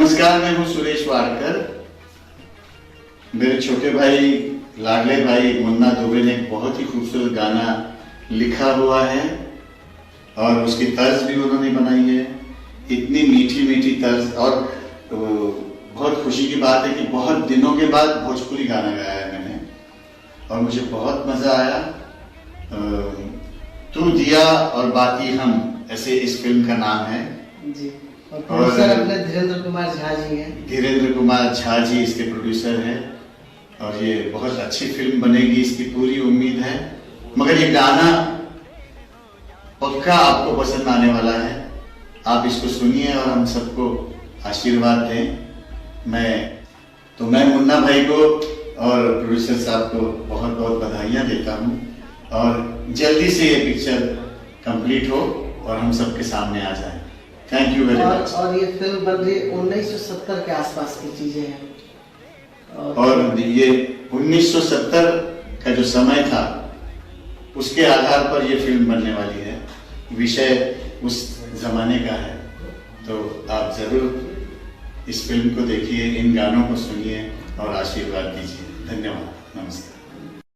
नमस्कार, मैं हूं सुरेश वाडकर। मेरे छोटे भाई, लाडले भाई मुन्ना दुबे ने एक बहुत ही खूबसूरत गाना लिखा हुआ है और उसकी तर्ज भी उन्होंने बनाई है। इतनी मीठी मीठी तर्ज, और बहुत खुशी की बात है कि बहुत दिनों के बाद भोजपुरी गाना गाया है मैंने और मुझे बहुत मजा आया। तू दिया और बाकी हम, ऐसे इस फिल्म का नाम है जी। और प्रोड्यूसर अपने धीरेंद्र कुमार झा जी हैं। धीरेंद्र कुमार झा जी इसके प्रोड्यूसर हैं और ये बहुत अच्छी फिल्म बनेगी, इसकी पूरी उम्मीद है। मगर ये गाना पक्का आपको पसंद आने वाला है। आप इसको सुनिए और हम सबको आशीर्वाद दें। मैं मुन्ना भाई को और प्रोड्यूसर साहब को बहुत बहुत बधाइयाँ देता हूँ और जल्दी से ये पिक्चर कंप्लीट हो और हम सबके सामने आ जाए। Thank you very much. और ये फिल्म बन रही 1970 के आसपास की चीजें हैं और ये 1970 का जो समय था उसके आधार पर ये फिल्म बनने वाली है। विषय उस जमाने का है, तो आप जरूर इस फिल्म को देखिए, इन गानों को सुनिए और आशीर्वाद दीजिए। धन्यवाद, नमस्कार।